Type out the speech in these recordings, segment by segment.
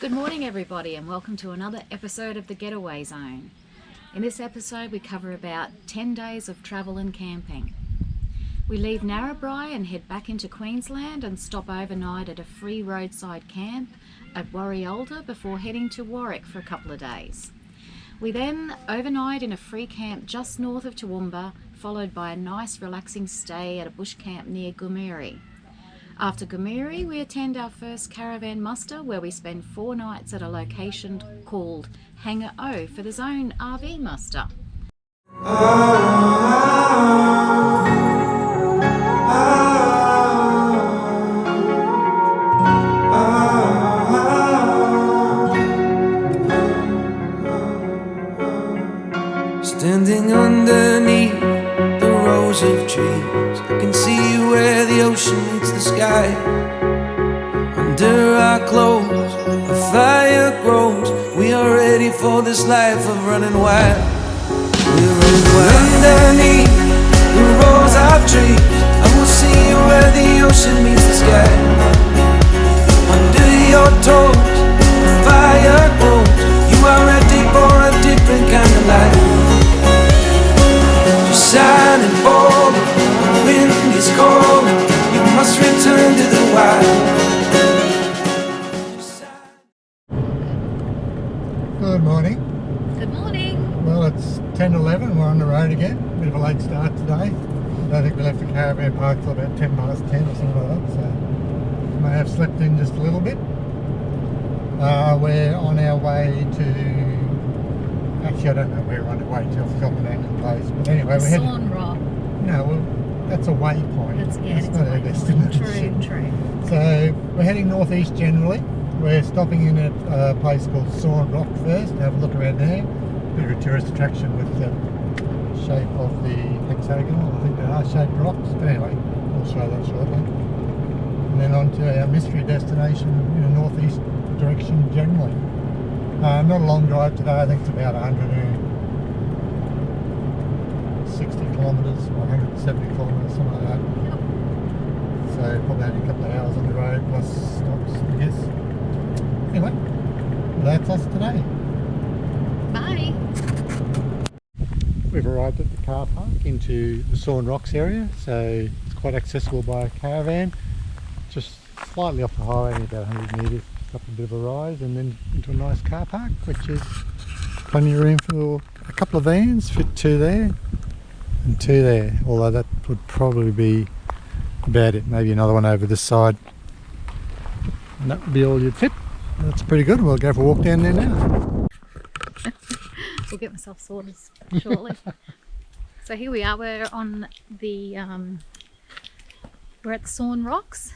Good morning everybody, and welcome to another episode of the Getaway Zone. In this episode we cover about 10 days of travel and camping. We leave Narrabri and head back into Queensland and stop overnight at a free roadside camp at Warwick before heading to Warwick for a couple of days. We then overnight in a free camp just north of Toowoomba, followed by a nice relaxing stay at a bush camp near Goomeri. After Goomeri, we attend our first caravan muster where we spend 4 nights at a location called Hangar O for the Zone RV muster. Standing underneath the rows of trees, I can see where the ocean meets the sky. Under our clothes, a fire grows. We are ready for this life of running wild. We're running wild. Underneath the rows of trees, I will see where the ocean meets the sky. Under your toes, the fire grows. You are ready for a different kind of life. Shining forward, the wind is cold. You must return to the wild. Good morning. Good morning. Well, it's 10:11. We're on the road again. Bit of a late start today. I don't think we left the caravan park till about 10 past 10 or something like that. So may have slept in just a little bit. We're on our way to. Actually, I don't know where we're on our way to. I've forgotten the name of the place. But anyway, we're heading. Sawn Rocks. No, well, that's a waypoint. That's not our destination. True. So we're heading northeast generally. We're stopping in at a place called Sawn Rocks first, have a look around there. Bit of a tourist attraction with the shape of the hexagonal, I think they are shaped rocks. But anyway, we'll show that shortly. And then on to our mystery destination in a northeast direction generally. Not a long drive today, I think it's about 160 kilometres or 170 kilometres, something like that. Yep. So probably only a couple of hours on the road plus stops, I guess. Anyway, that's us today. Bye. We've arrived at the car park into the Sawn Rocks area, so it's quite accessible by a caravan. Just slightly off the highway, only about 100 metres, up a bit of a rise, and then into a nice car park, which is plenty of room for a couple of vans, fit 2 there and 2 there, although that would probably be about it, maybe another one over this side, and that would be all you'd fit. That's pretty good. We'll go for a walk down there now. We'll get myself sorted shortly. So here we are, we're on the we're at the Sawn Rocks.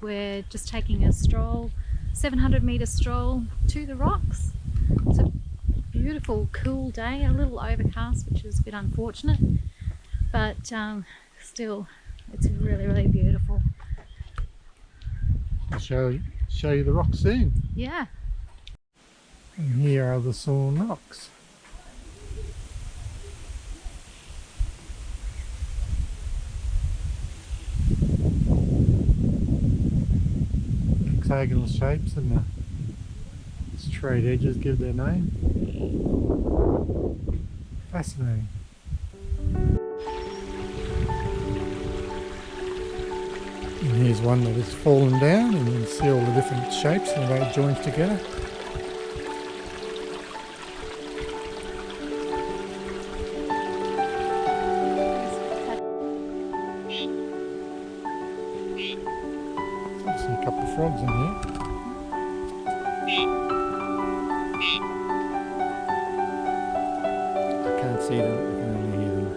We're just taking a stroll, 700 metre stroll to the rocks. It's a beautiful cool day, a little overcast, which is a bit unfortunate, but still it's really beautiful. I'll show you the rocks soon. Yeah. And here are the Sawn Rocks. Hexagonal shapes and the straight edges give their name. Fascinating. And here's one that has fallen down, and you can see all the different shapes and the way it joins together. See a couple of frogs in here. I can't see them, I can only hear them.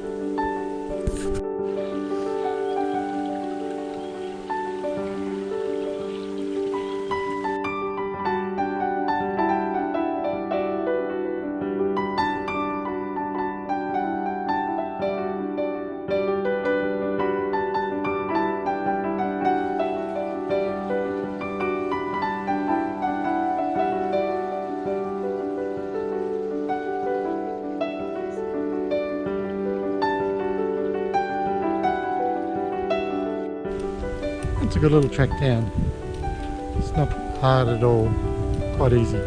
It's a good little track down. It's not hard at all. quite easy.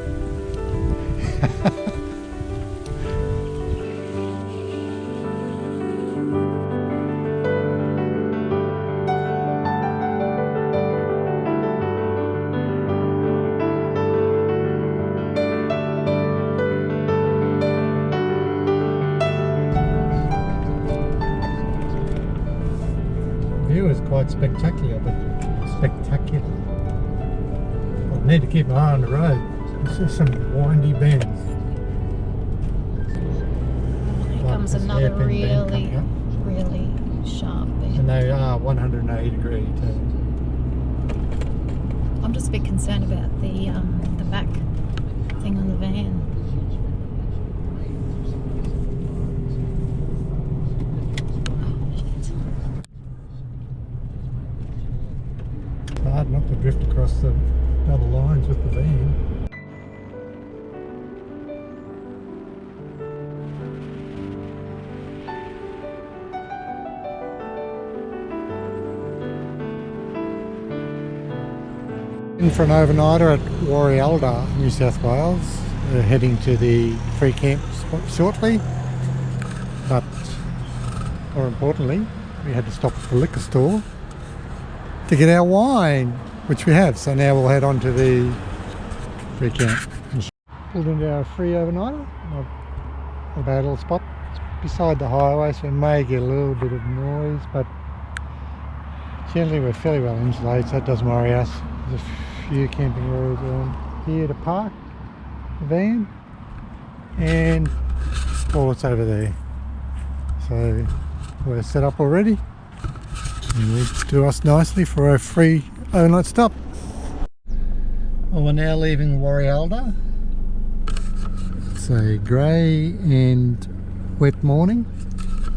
View is quite spectacular, but spectacular. I need to keep my eye on the road. This is some windy bends. Here comes another really sharp bend. And they are 180 degree turns. I'm just a bit concerned about the back thing on the van. It's hard not to drift across the double lines with the van. In for an overnighter at Warwick, New South Wales. We're heading to the free camp spot shortly, but more importantly, we had to stop at the liquor store to get our wine, which we have. So now we'll head on to the free camp. Pulled into our free overnighter, not a bad little spot. It's beside the highway, so it may get a little bit of noise, but generally we're fairly well insulated, so it doesn't worry us. There's a few camping areas around here to park the van, and toilets over there. So we're set up already, and we'll do us nicely for our free overnight stop. Well, we're now leaving Warwick. It's a grey and wet morning,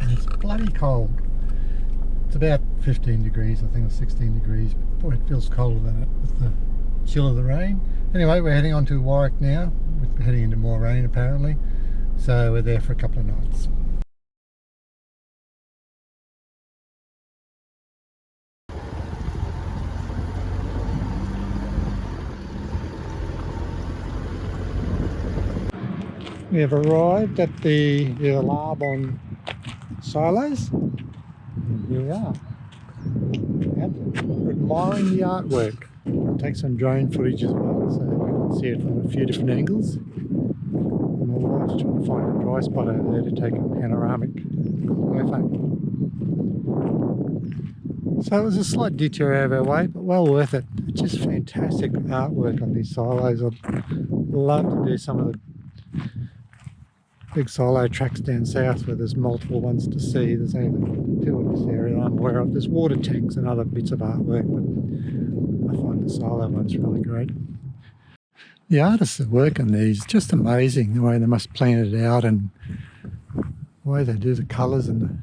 and it's bloody cold. It's about 15 degrees, I think, or 16 degrees, but boy, it feels colder than it with the chill of the rain. Anyway, we're heading on to Warwick now. We're heading into more rain apparently, so we're there for a couple of nights. We have arrived at the Larbon silos, and here we are. We're admiring the artwork. We'll take some drone footage as well, so we can see it from a few different angles. And we're just trying to find a dry spot over there to take a panoramic photo. So it was a slight detour out of our way, but well worth it. It's just fantastic artwork on these silos. I'd love to do some of the big silo tracks down south where there's multiple ones to see. There's only two in this area I'm aware of. There's water tanks and other bits of artwork, but I find the silo one's really great. The artists that work on these, just amazing the way they must plan it out and the way they do the colours and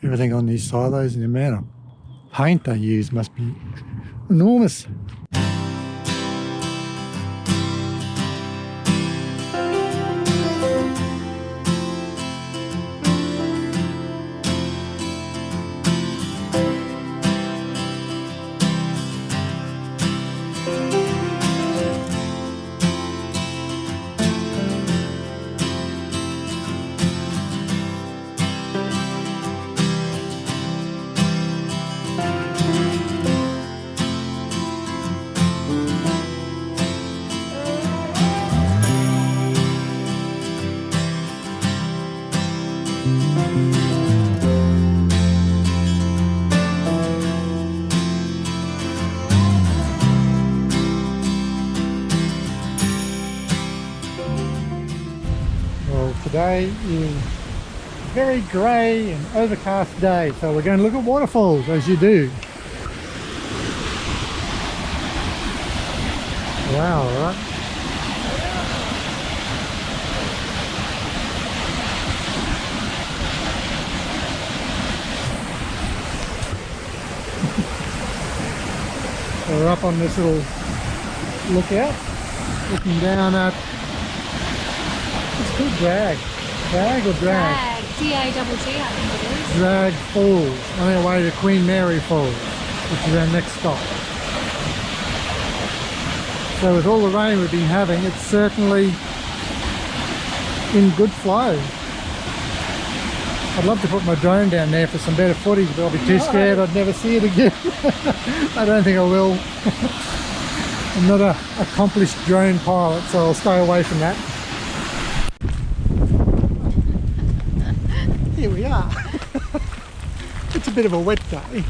everything on these silos, and the amount of paint they use must be enormous. Today is a very grey and overcast day, so we're going to look at waterfalls, as you do. Wow, right? So we're up on this little lookout, looking down at, it's called Drag. Drag or Drag? Drag, D-A-G-G, I think it is. Drag Falls, on our way to Queen Mary Falls, which is our next stop. So with all the rain we've been having, it's certainly in good flow. I'd love to put my drone down there for some better footage, but I'll be too scared I'd never see it again. I don't think I will. I'm not an accomplished drone pilot, so I'll stay away from that. Here we are. It's a bit of a wet day.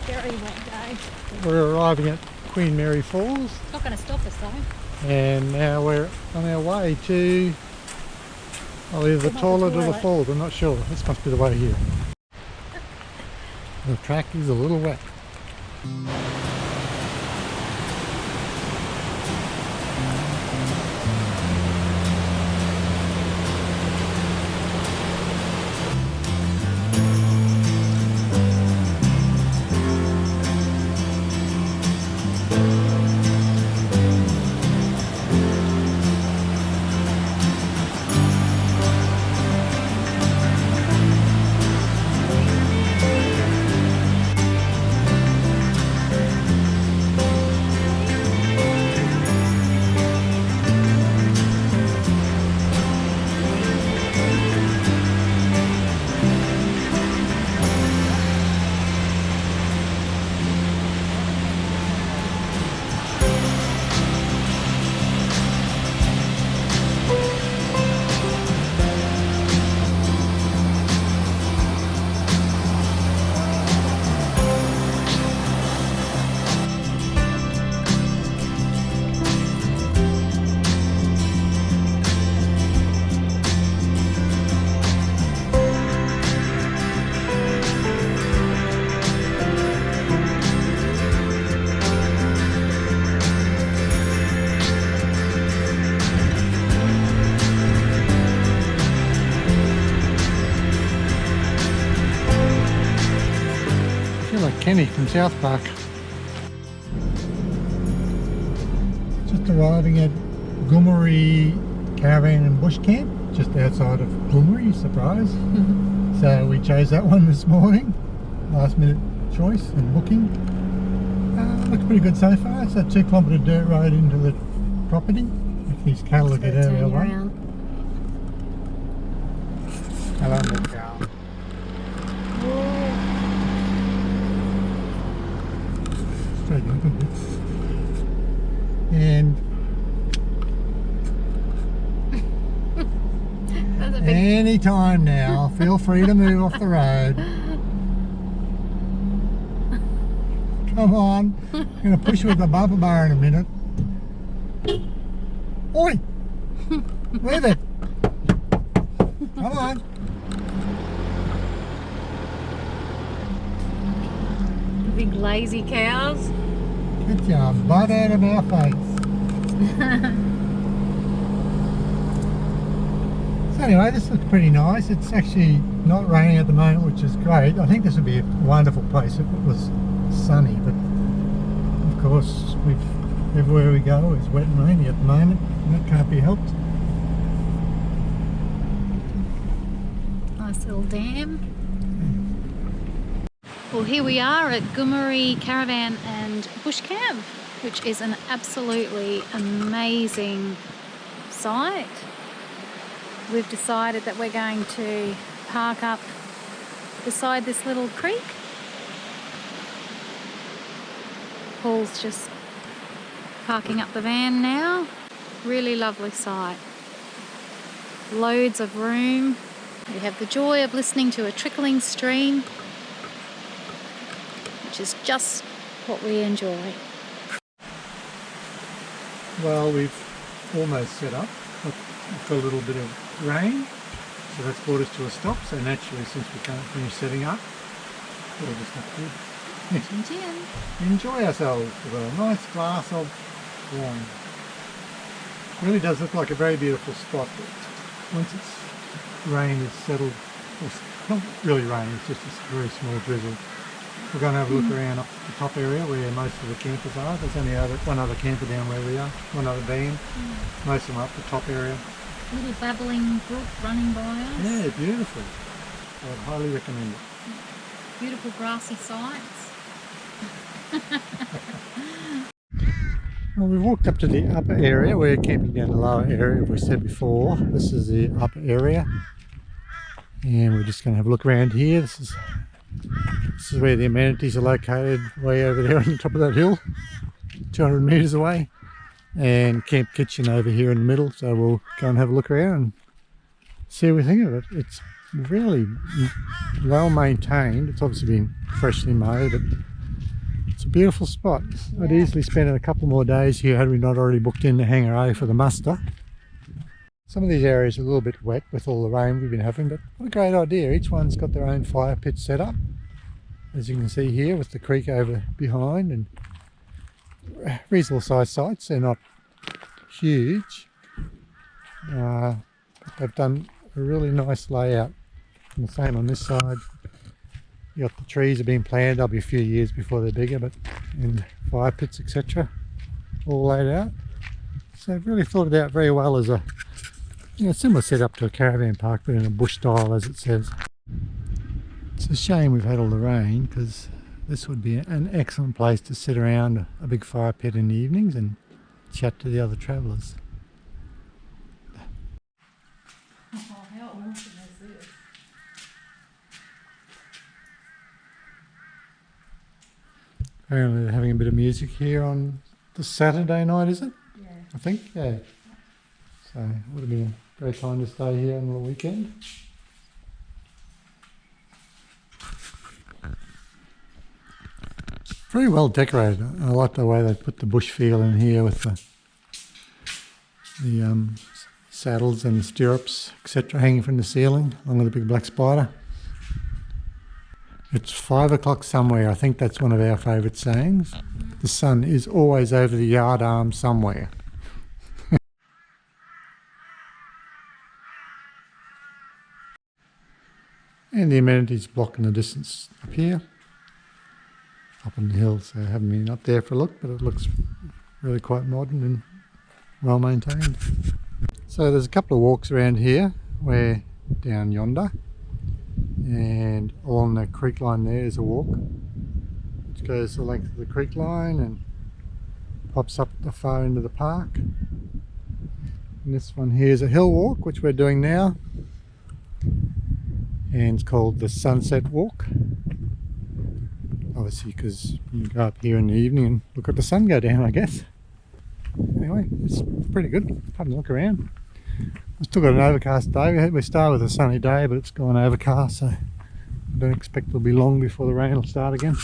Very wet day. We're arriving at Queen Mary Falls. It's not going to stop us though. And now we're on our way to either the toilet or the falls, I'm not sure. This must be the way here. The track is a little wet. Kenny from South Park. Just arriving at Goomeri Caravan and Bush Camp, just outside of Goomeri, surprise. So we chose that one this morning, last minute choice and booking. Looks pretty good so far. It's a 2 kilometre dirt road into the property, if these cattle get out of our way. Hello, little cow. And any time now, feel free to move off the road. Come on, I'm going to push you with the bumper bar in a minute. Oi! Move it! Come on! Big lazy cows. Get your butt out of our face. So anyway, this looks pretty nice. It's actually not raining at the moment, which is great. I think this would be a wonderful place if it was sunny, but of course everywhere we go is wet and rainy at the moment, and that can't be helped. Nice little dam. Well, here we are at Goomeri Caravan and Bush Camp, which is an absolutely amazing site. We've decided that we're going to park up beside this little creek. Paul's just parking up the van now. Really lovely site. Loads of room. We have the joy of listening to a trickling stream, which is just what we enjoy. Well, we've almost set up. We've got a little bit of rain, so that's brought us to a stop. So naturally, since we can't finish setting up, we'll just have to enjoy ourselves with a nice glass of wine. It really does look like a very beautiful spot, but once rain is settled, it's not really rain, it's just a very small drizzle. We're going to have a look around up the top area where most of the campers are. There's only one other camper down where we are, one other van. Most of them are up the top area. Little babbling brook running by us. Yeah, beautiful. I would highly recommend it. Beautiful grassy sites. Well, we've walked up to the upper area. We're camping down the lower area, as we said before. This is the upper area. And we're just going to have a look around here. This is where the amenities are located, way over there on the top of that hill, 200 metres away. And camp kitchen over here in the middle. So we'll go and have a look around and see what we think of it. It's really well maintained. It's obviously been freshly mowed, but it's a beautiful spot. Yeah. I'd easily spend a couple more days here had we not already booked in the hangar A for the muster. Some of these areas are a little bit wet with all the rain we've been having, but what a great idea. Each one's got their own fire pit set up, as you can see here, with the creek over behind, and reasonable sized sites. They're not huge. They've done a really nice layout. And the same on this side. You got the trees have been planted. They'll be a few years before they're bigger, but and fire pits, etc., all laid out. So I've really thought it out very well as a similar setup to a caravan park, but in a bush style, as it says. It's a shame we've had all the rain, because this would be an excellent place to sit around a big fire pit in the evenings and chat to the other travellers. Oh, how awesome is this? Apparently they're having a bit of music here on the Saturday night, is it? Yeah. I think, yeah. So it would have been a great time to stay here on the weekend. Very well decorated. I like the way they put the bush feel in here with the saddles and stirrups, etc., hanging from the ceiling along with a big black spider. It's 5 o'clock somewhere. I think that's one of our favourite sayings. The sun is always over the yard arm somewhere. And the amenities blocking the distance up here, up on the hill. So I haven't been up there for a look, but it looks really quite modern and well maintained. So there's a couple of walks around here. We're down yonder, and along the creek line there is a walk which goes the length of the creek line and pops up at the far end of the park. And this one here is a hill walk, which we're doing now, and it's called the Sunset Walk, obviously because you go up here in the evening and look at the sun go down, I guess. Anyway, it's pretty good. Having a look around. We've still got an overcast day. We started with a sunny day, but it's gone overcast, so I don't expect it'll be long before the rain will start again.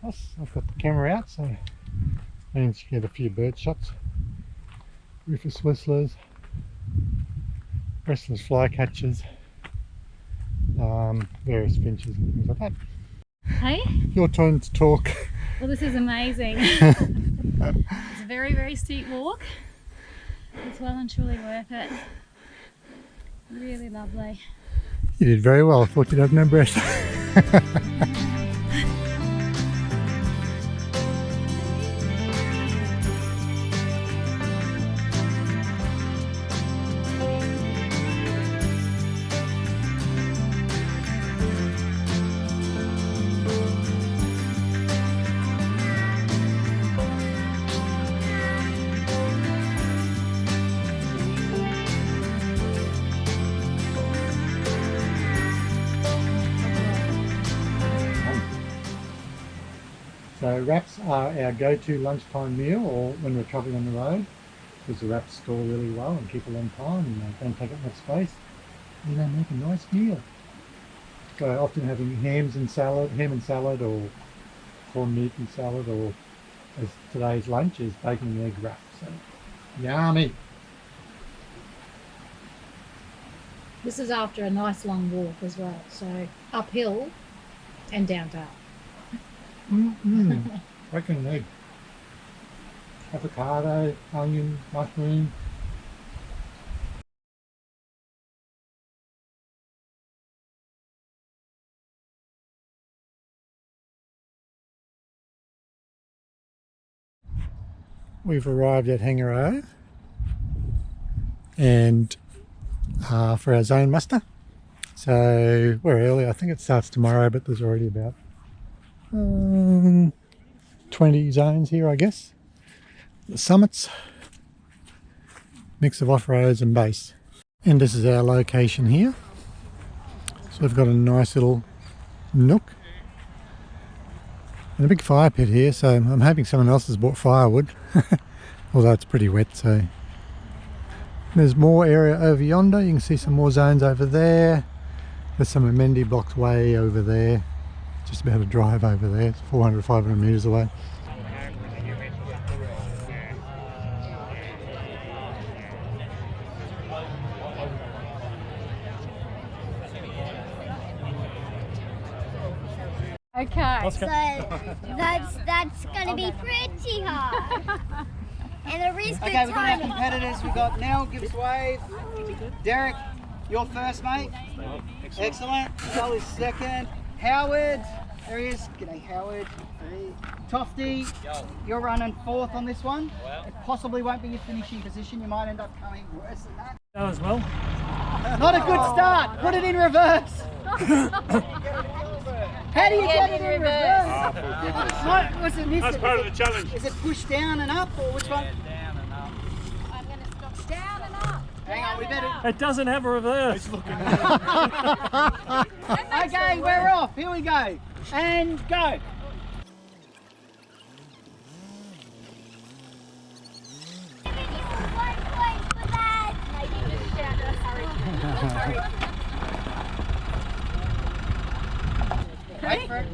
Plus, I've got the camera out, so I managed to get a few bird shots. Rufous whistlers, restless flycatchers, various finches and things like that. Hey? Your turn to talk. Well, this is amazing. It's a very, very steep walk. It's well and truly worth it. Really lovely. You did very well. I thought you'd have no breath. So wraps are our go-to lunchtime meal, or when we're travelling on the road, because the wraps store really well and keep a long time and they don't take up much space. And they make a nice meal. So often having ham and salad, or corned meat and salad, or as today's lunch is bacon and egg wrap. So yummy. This is after a nice long walk as well, so uphill and downhill. Bacon and egg. Avocado, onion, mushroom. We've arrived at Hangar O, and for our zone muster. So we're early. I think it starts tomorrow, but there's already about 20 zones here, I guess. the summits, mix of off-roads and base. And this is our location here. So we've got a nice little nook and a big fire pit here, so I'm hoping someone else has bought firewood. Although it's pretty wet, so. There's more area over yonder. You can see some more zones over there. There's some amenity blocks way over there. Just about to drive over there. It's 400, 500 metres away. Okay. So that's going to be pretty hard. And the risk Okay, we've got our competitors. We've got Nell, give us a wave. Derek, you're first, mate. Excellent. Joel is second. Howard, there he is. G'day, Howard. Tofty, you're running fourth on this one. It possibly won't be your finishing position. You might end up coming worse than that. That as well. Not a good start. Put it in reverse. How do you get it in reverse? Oh, for goodness. What was it missing? That's part of the challenge. Is it push down and up, or which one? I'm going to stop down and up. Hang on, we better. It doesn't have a reverse. Okay, we're off. Here we go. And go. Wait for it.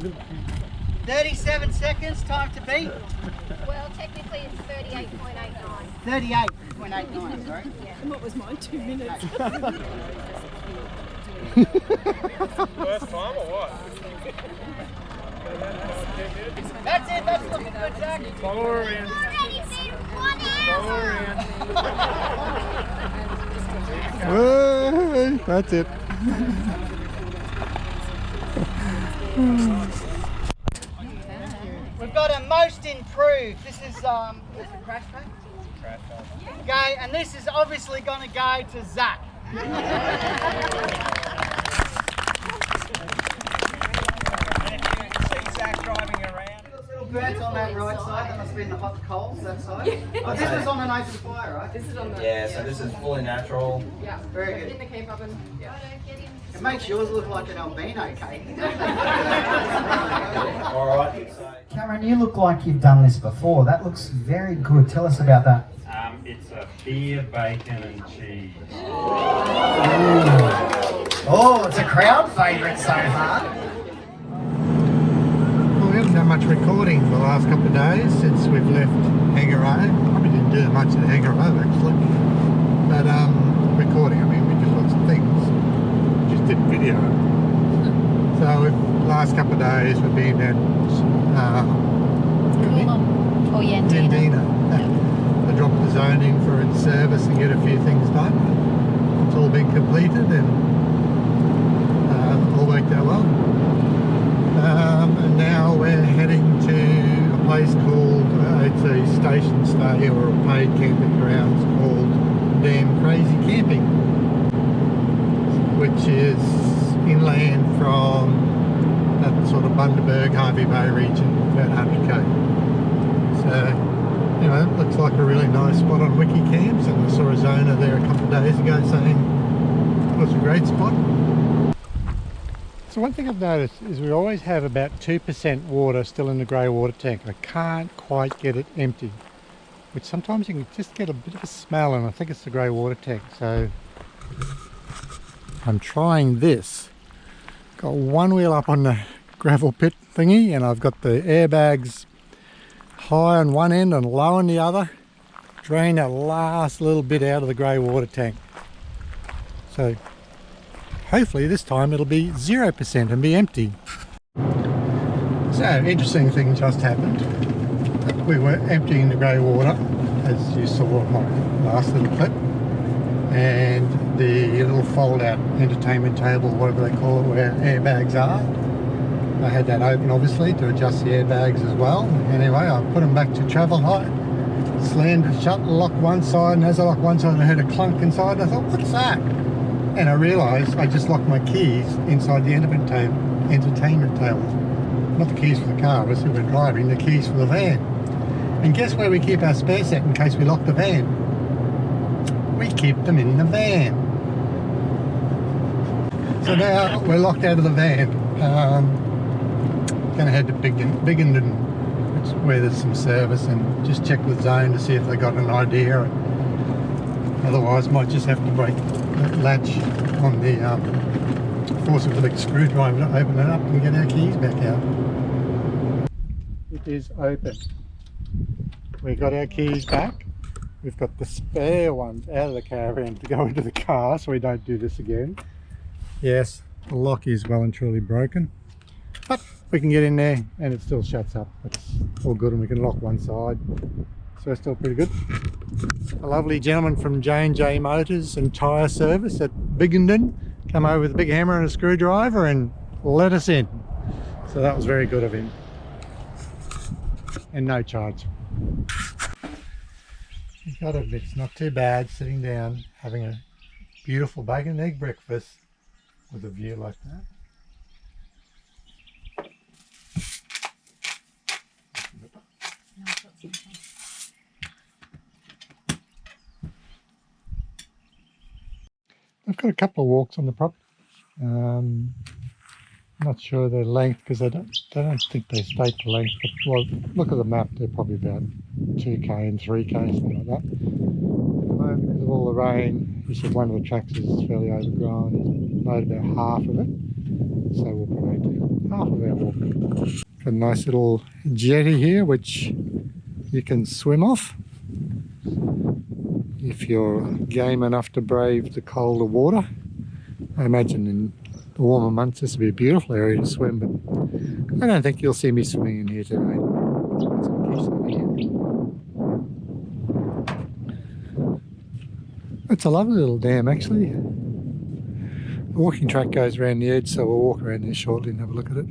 37 seconds, time to beat. Well, technically it's 38.89. 38.89, sorry. What was mine? 2 minutes. First time or what? That's it, that's looking good, Zach. Follow her in. Already been 1 Follow hour. her in. Hey, that's it. We've got a most improved. This is the crash pack. Okay, and this is obviously going to go to Zach. Little birds on that right side. That must be in the hot coals that side. Oh, this is on an open fire, right? This is on the. Yeah, so this is fully natural. Yeah. Very good. In the cave oven. Yeah. It makes yours look like an albino cake. Alright, so Cameron, you look like you've done this before. That looks very good. Tell us about that. It's a beer, bacon and cheese. Oh, it's a crowd favourite so far. Well, we haven't done much recording the last couple of days since we've left Hangaroo. Probably didn't do much at Hangaroo actually. But recording, I mean, we did lots of things. Just did video. So the last couple of days we've been at Yandina. They dropped the zoning for its service and get a few things done. It's all been completed and all worked out well. And now we're heading to a place called, it's a station stay or a paid camping grounds called Damn Crazy Camping, which is inland from that sort of Bundaberg, Harvey Bay region, about 100 km. So, you know, it looks like a really nice spot on Wiki Camps, and I saw a zoner there a couple of days ago saying it was a great spot. So one thing I've noticed is we always have about 2% water still in the grey water tank. I can't quite get it empty, which sometimes you can just get a bit of a smell, and I think it's the grey water tank. So I'm trying this. Got one wheel up on the gravel pit thingy, and I've got the airbags high on one end and low on the other. Drain that last little bit out of the grey water tank. So hopefully this time it'll be 0% and be empty. So interesting thing just happened. We were emptying the grey water, as you saw on my last little clip, and the little fold out entertainment table, whatever they call it, where airbags are, I had that open obviously to adjust the airbags as well. Anyway, I put them back to travel height, slammed it shut, locked one side, and as I locked one side I heard a clunk inside. I thought, what's that? And I realised I just locked my keys inside the entertainment table. Not the keys for the car, obviously we're driving, the keys for the van. And guess where we keep our spare set in case we lock the van? We keep them in the van. So now we're locked out of the van. Gonna head to Biggenden, where there's some service, and just check with Zone to see if they got an idea. Otherwise might just have to break that latch on the force of the big screwdriver to open it up and get our keys back out. It is open. We got our keys back. We've got the spare ones out of the caravan to go into the car so we don't do this again. Yes, the lock is well and truly broken, but we can get in there and it still shuts up. It's all good, and we can lock one side, so it's still pretty good. A lovely gentleman from J&J Motors and Tyre Service at Biggenden come over with a big hammer and a screwdriver and let us in. So that was very good of him. And no charge. You've got to admit, it's not too bad sitting down having a beautiful bacon and egg breakfast with a view like that. I've got a couple of walks on the property. Not sure their length because I don't think they state the length, but well, look at the map, they're probably about 2k and 3k, something like that. At the moment, because of all the rain, he said one of the tracks is fairly overgrown. He's mowed about half of it, so we'll probably do half of our walk. Got a nice little jetty here which you can swim off if you're game enough to brave the colder water. I imagine in the warmer months this would be a beautiful area to swim, but I don't think you'll see me swimming in here today. It's a lovely little dam actually. The walking track goes around the edge, so we'll walk around there shortly and have a look at it.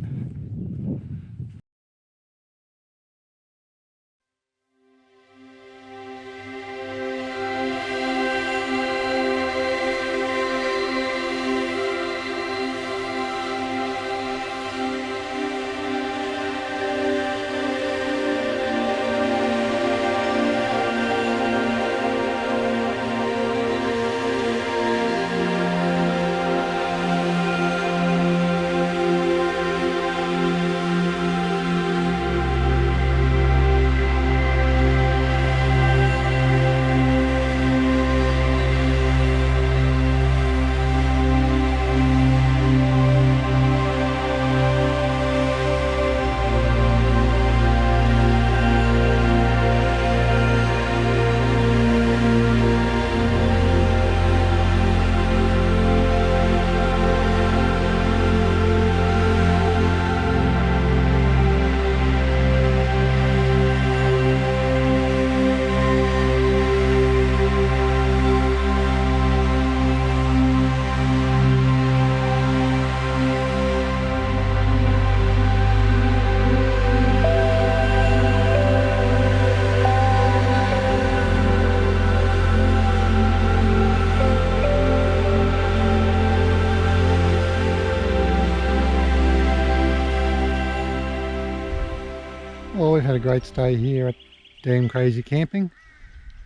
Well, we've had a great stay here at Damn Crazy Camping.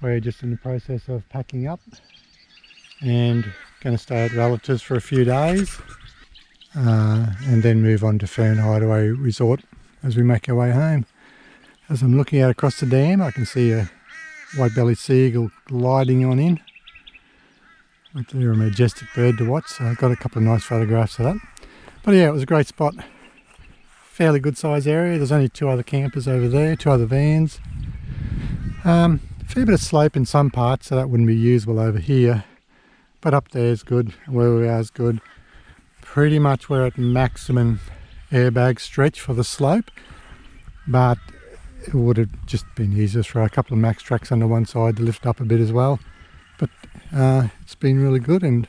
We're just in the process of packing up and going to stay at relatives for a few days and then move on to Fern Hideaway Resort as we make our way home. As I'm looking out across the dam, I can see a white-bellied seagull gliding on in. They're a majestic bird to watch, so I've got a couple of nice photographs of that. But yeah, it was a great spot. Fairly good size area. There's only two other campers over there, two other vans. A fair bit of slope in some parts, so that wouldn't be usable over here. But up there is good, where we are is good. Pretty much we're at maximum airbag stretch for the slope, but it would have just been easier for a couple of max tracks under one side to lift up a bit as well. But it's been really good, and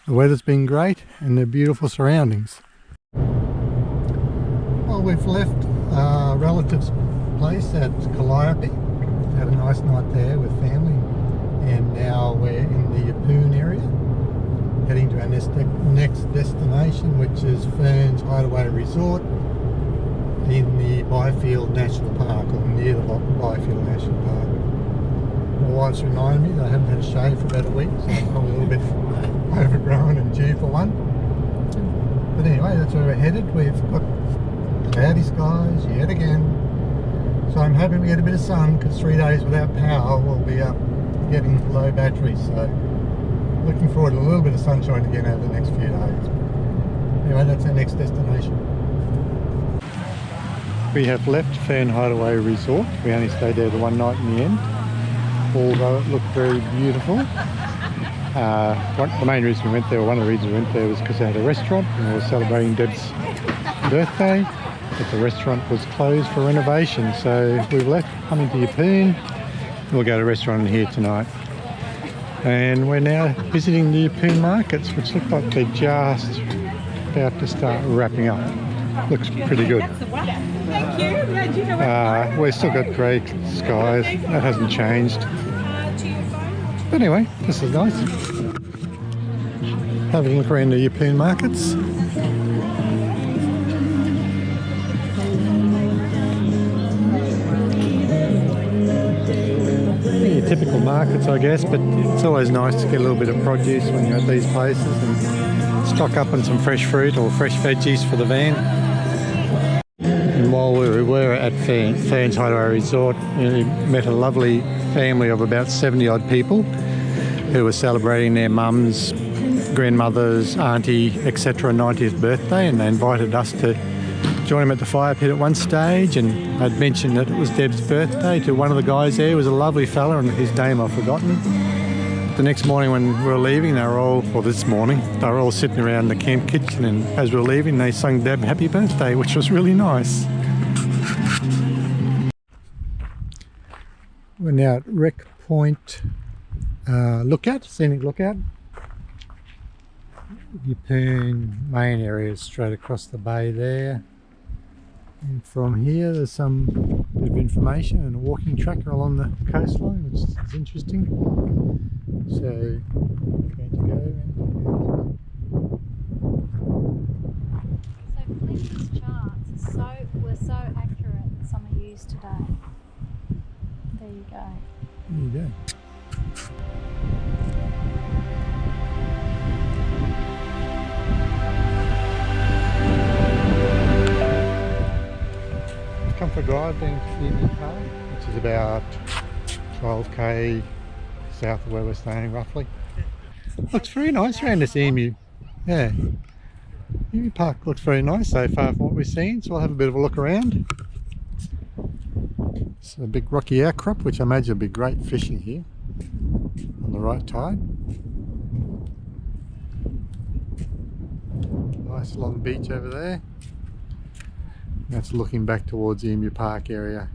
the weather's been great, and they're beautiful surroundings. Well, we've left our relative's place at Calliope. Had a nice night there with family, and now we're in the Yeppoon area, heading to our next destination, which is Fern's Hideaway Resort. in the Byfield National Park, or near the Byfield National Park. My wife's reminded me that I haven't had a shave for about a week, so I'm probably a little bit overgrown and due for one. But anyway, that's where we're headed. We've got cloudy skies yet again, so I'm hoping we get a bit of sun, because 3 days without power we'll be up getting low batteries, so looking forward to a little bit of sunshine again over the next few days. Anyway, that's our next destination. We have left Fern Hideaway Resort. We only stayed there the one night in the end, although it looked very beautiful. The main reason we went there, or one of the reasons we went there, was because they had a restaurant and we were celebrating Deb's birthday, but the restaurant was closed for renovation. So we've left, coming to Yeppoon. We'll go to a restaurant in here tonight. And we're now visiting the Yeppoon markets, which look like they're just about to start wrapping up. Looks pretty good. Thank you. We've still got grey skies, that hasn't changed. But anyway, this is nice. Have a look around the Yeppoon markets. Your typical markets, I guess, but it's always nice to get a little bit of produce when you're at these places and stock up on some fresh fruit or fresh veggies for the van. And while we were at Fern's Hideaway Resort, we met a lovely family of about 70 odd people who were celebrating their mum's, grandmother's, auntie, etc. 90th birthday, and they invited us to join them at the fire pit at one stage. And I'd mentioned that it was Deb's birthday to one of the guys there. He was a lovely fella, and his name I've forgotten. The next morning when we were leaving, they were all, well, this morning, they were all sitting around the camp kitchen, and as we were leaving they sung Deb happy birthday, which was really nice. We're now at Wreck Point Lookout, Scenic Lookout. Yeppoon main area is straight across the bay there. And from here there's some bit of information and a walking track along the coastline, which is interesting. So we're going to go and So Clinton's charts were so accurate that some are used today. There you go. there you go. Come for a drive down to Emu Park, which is about 12k south of where we're staying roughly. Looks very nice around this Emu. Yeah, Emu Park looks very nice so far from what we've seen, so we'll have a bit of a look around. It's a big rocky outcrop, which I imagine will be great fishing here on the right tide. Nice long beach over there. That's looking back towards the Emu Park area,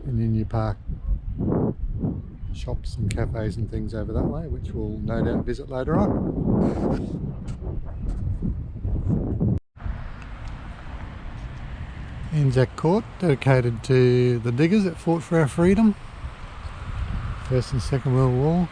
and Emu Park shops and cafes and things over that way, which we'll no doubt visit later on. Anzac Court, dedicated to the diggers that fought for our freedom, First and Second World War.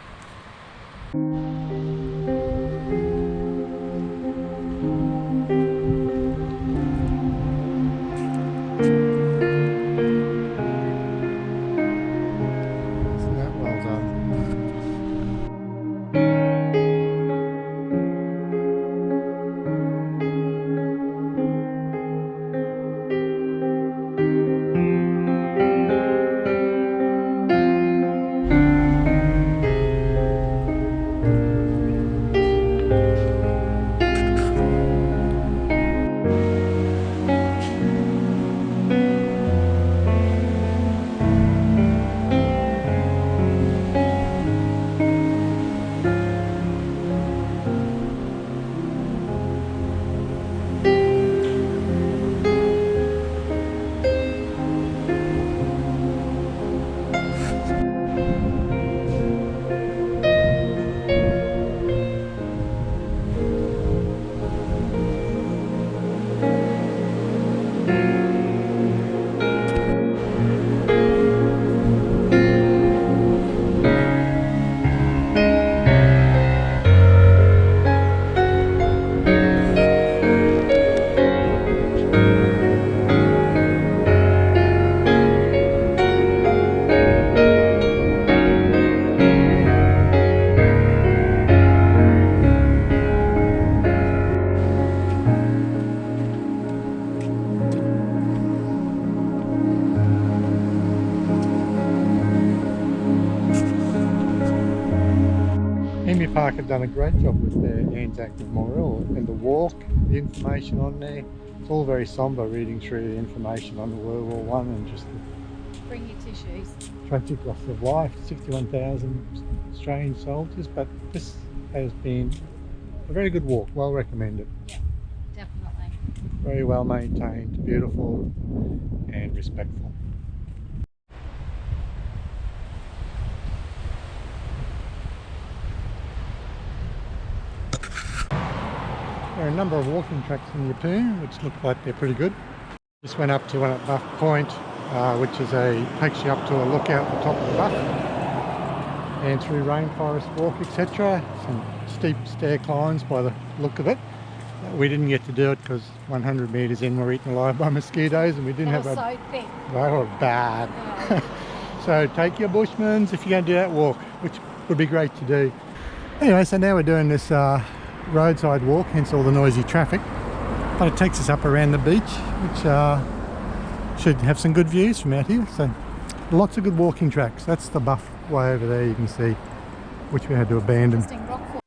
Emu Park have done a great job with their Anzac Memorial and the walk, the information on there. It's all very sombre reading through the information on the World War One and just the Bring your tissues. tragic loss of life, 61,000 Australian soldiers, but this has been a very good walk, well recommended. Yeah, definitely. Very well maintained, beautiful and respectful. There are a number of walking tracks in Yeppoon which look like they're pretty good. Just went up to one at Buff Point, which takes you up to a lookout at the top of the Buff and through rainforest walk, etc. Some steep stair climbs by the look of it. We didn't get to do it because 100 metres in we're eaten alive by mosquitoes and we didn't have so thick. They were bad. Yeah. So take your Bushmans if you're going to do that walk, which would be great to do. Anyway, so now we're doing this roadside walk, hence all the noisy traffic. But it takes us up around the beach, which should have some good views from out here. So lots of good walking tracks. That's the Buff way over there, you can see, which we had to abandon. Interesting rock fall.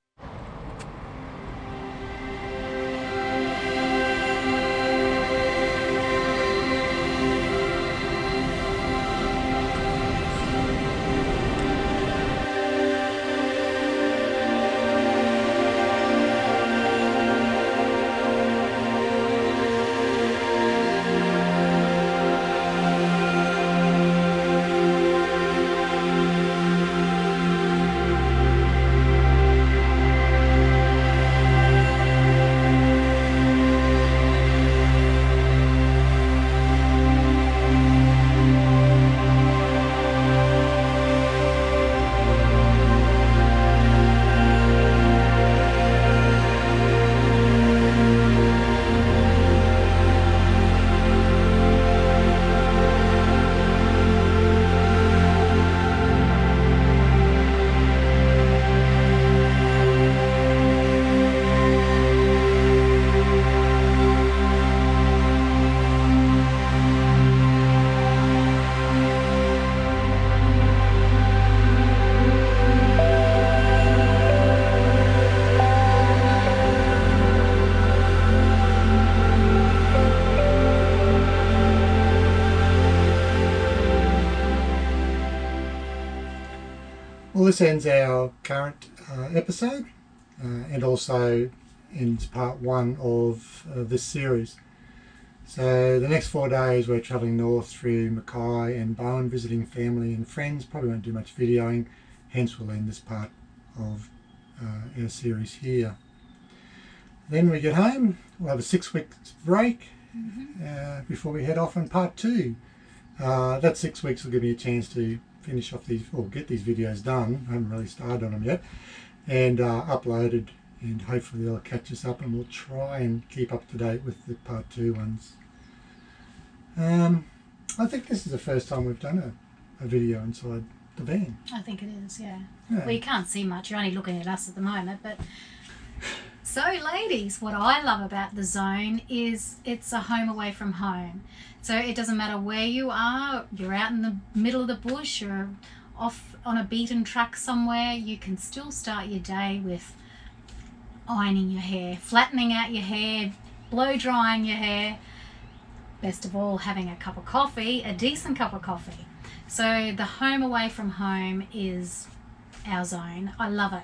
Well, this ends our current episode and also ends part one of this series. So the next 4 days we're travelling north through Mackay and Bowen, visiting family and friends. Probably won't do much videoing, hence we'll end this part of our series here. Then we get home, we'll have a 6 week break before we head off on part two. That 6 weeks will give me a chance to finish off these, or get these videos done. I haven't really started on them yet, and uploaded, and hopefully they'll catch us up and we'll try and keep up to date with the part two ones. I think this is the first time we've done a video inside the van. I think it is, yeah. Yeah. Well, you can't see much, you're only looking at us at the moment, but... So ladies, what I love about the zone is it's a home away from home. So it doesn't matter where you are, you're out in the middle of the bush, you're off on a beaten track somewhere, you can still start your day with ironing your hair, flattening out your hair, blow drying your hair, best of all having a cup of coffee, a decent cup of coffee. So the home away from home is our zone. I love it.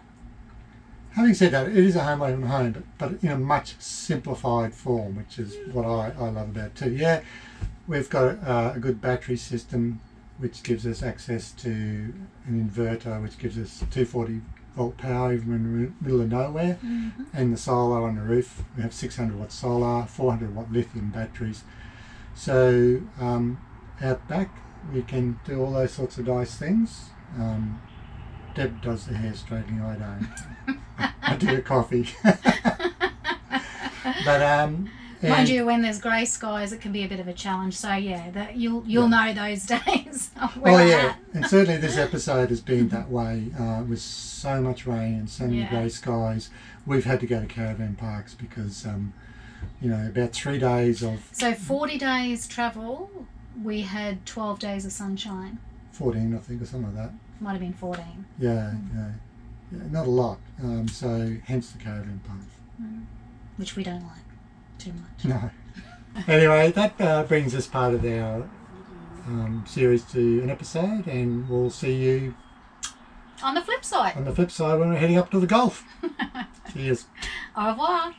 Having said that, it is a home away from home, but in a much simplified form, which is what I love about it too. Yeah, we've got a good battery system, which gives us access to an inverter, which gives us 240 volt power even when we're in the middle of nowhere, and the solar on the roof. We have 600 watt solar, 400 watt lithium batteries. So out back we can do all those sorts of nice things. Deb does the hair straightening, I don't. I do the coffee. But mind you, when there's grey skies, it can be a bit of a challenge. So yeah, that you'll know those days. Oh yeah, and certainly this episode has been that way. With so much rain and so many grey skies, we've had to go to caravan parks because you know, about 3 days of. So 40 days travel, we had 12 days of sunshine. 14, I think, or something like that. Might have been 14. Yeah, not a lot. So hence the caravan park. Which we don't like too much. No. Anyway, that brings this part of our series to an episode, and we'll see you On the flip side. on the flip side when we're heading up to the Gulf. Cheers. Au revoir.